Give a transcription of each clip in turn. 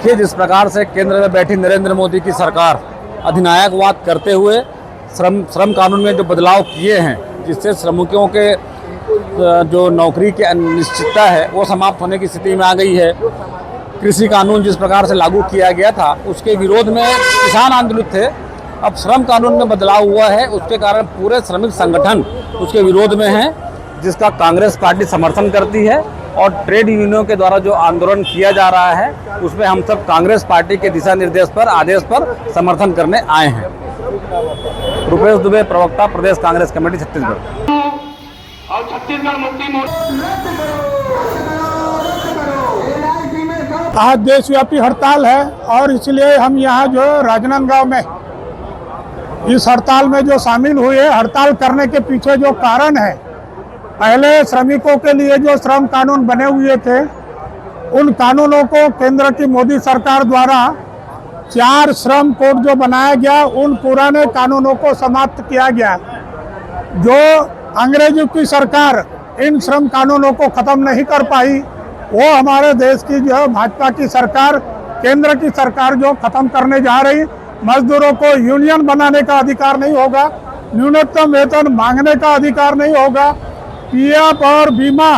देखिए, जिस प्रकार से केंद्र में बैठी नरेंद्र मोदी की सरकार अधिनायकवाद करते हुए श्रम कानून में जो बदलाव किए हैं, जिससे श्रमिकों के जो नौकरी की अनिश्चितता है वो समाप्त होने की स्थिति में आ गई है। कृषि कानून जिस प्रकार से लागू किया गया था उसके विरोध में किसान आंदोलित थे। अब श्रम कानून में बदलाव हुआ है, उसके कारण पूरे श्रमिक संगठन उसके विरोध में हैं, जिसका कांग्रेस पार्टी समर्थन करती है। और ट्रेड यूनियनों के द्वारा जो आंदोलन किया जा रहा है उसमें हम सब कांग्रेस पार्टी के दिशा निर्देश पर, आदेश पर समर्थन करने आए हैं। रुपेश दुबे, प्रवक्ता, प्रदेश कांग्रेस कमेटी छत्तीसगढ़। और छत्तीसगढ़ मुक्ति मोर्चा आज देशव्यापी हड़ताल है और इसलिए हम यहाँ जो राजनांदगांव में इस हड़ताल में जो शामिल हुए, हड़ताल करने के पीछे जो कारण है, पहले श्रमिकों के लिए जो श्रम कानून बने हुए थे उन कानूनों को केंद्र की मोदी सरकार द्वारा 4 श्रम कोड जो बनाया गया उन पुराने कानूनों को समाप्त किया गया। जो अंग्रेजों की सरकार इन श्रम कानूनों को खत्म नहीं कर पाई, वो हमारे देश की जो भाजपा की सरकार, केंद्र की सरकार जो खत्म करने जा रही। मजदूरों को यूनियन बनाने का अधिकार नहीं होगा, न्यूनतम वेतन मांगने का अधिकार नहीं होगा, पीएफ और बीमा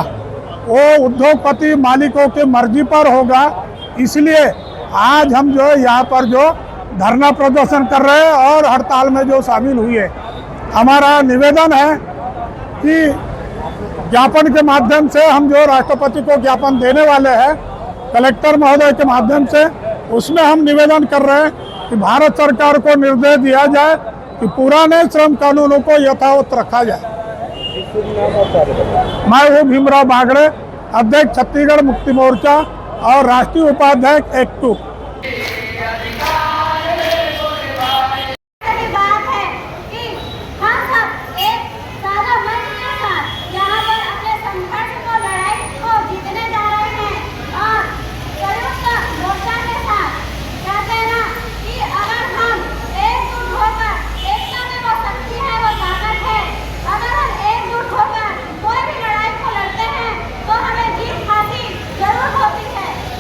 वो उद्योगपति मालिकों की मर्जी पर होगा। इसलिए आज हम जो यहाँ पर जो धरना प्रदर्शन कर रहे हैं और हड़ताल में जो शामिल हुए, हमारा निवेदन है कि ज्ञापन के माध्यम से हम जो राष्ट्रपति को ज्ञापन देने वाले हैं कलेक्टर महोदय के माध्यम से, उसमें हम निवेदन कर रहे हैं कि भारत सरकार को निर्देश दिया जाए कि पुराने श्रम कानूनों को यथावत रखा जाए। मैं हूँ भीमराव बागड़े, अध्यक्ष छत्तीसगढ़ मुक्ति मोर्चा और राष्ट्रीय उपाध्यक्ष एक्टू।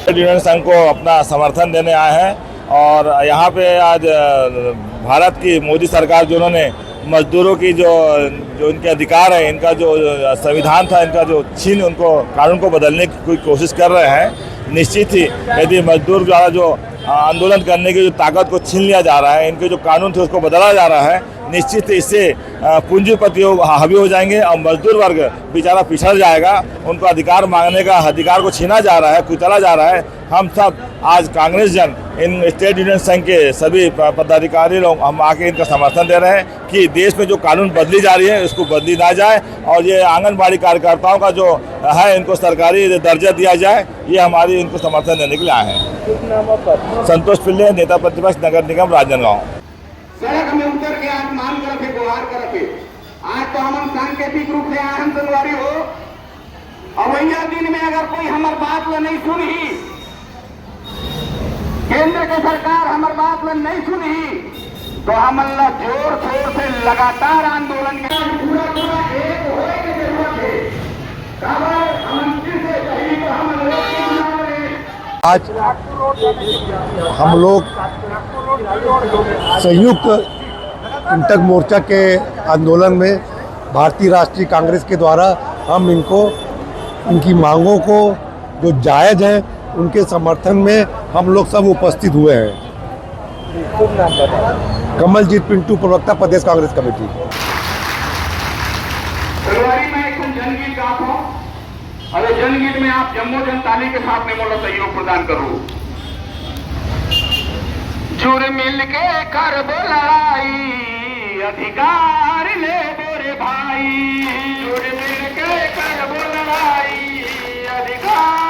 ट्रेड यूनियन संघ को अपना समर्थन देने आए हैं और यहाँ पे आज भारत की मोदी सरकार जो उन्होंने मजदूरों की जो इनके अधिकार है, इनका जो संविधान था, इनका जो छीन उनको कानून को बदलने की कोई कोशिश कर रहे हैं। निश्चित ही यदि मजदूर द्वारा जो आंदोलन करने की जो ताकत को छीन लिया जा रहा है, इनके जो कानून थे उसको बदला जा रहा है, निश्चित इससे पूंजीपति हावी हो जाएंगे और मजदूर वर्ग बेचारा पिछड़ जाएगा। उनको अधिकार मांगने का अधिकार को छीना जा रहा है, कुचला जा रहा है। हम सब आज कांग्रेस जन इन ट्रेड यूनियन संघ के सभी पदाधिकारी लोग हम आके इनका समर्थन दे रहे हैं कि देश में जो कानून बदली जा रही है उसको बदली ना जाए और ये आंगनबाड़ी कार्यकर्ताओं का जो है इनको सरकारी दर्जा दिया जाए, ये हमारी इनको समर्थन देने के लिए आए हैं। संतोष पिल्ले, नेता प्रतिपक्ष, नगर निगम राजनांदगांव। सड़क में उतर के आज मान कर रखे, गुहार कर रखे। आज तो हम सांकेतिक रूप से आरम सुनवारी हो और वैया दिन में अगर कोई हमार बात ला नहीं सुनी, केंद्र की सरकार हमार बात ला नहीं सुनी, तो हम अल्लाह जोर शोर से लगातार आंदोलन में पूरा पूरा एक होने की जरूरत है। आज हम लोग संयुक्त इंटक मोर्चा के आंदोलन में भारतीय राष्ट्रीय कांग्रेस के द्वारा हम इनकी मांगों को जो जायज़ है उनके समर्थन में हम लोग सब उपस्थित हुए हैं। कमलजीत पिंटू, प्रवक्ता, प्रदेश कांग्रेस कमेटी। जनगीत गात हो और जनगीत में आप जम्मू जनताली के साथ में मोला सहयोग प्रदान करो। जुड़ मिल के कर बोलाई, अधिकार ले बोरे भाई, जुड़ मिल के कर बोलाई, अधिकार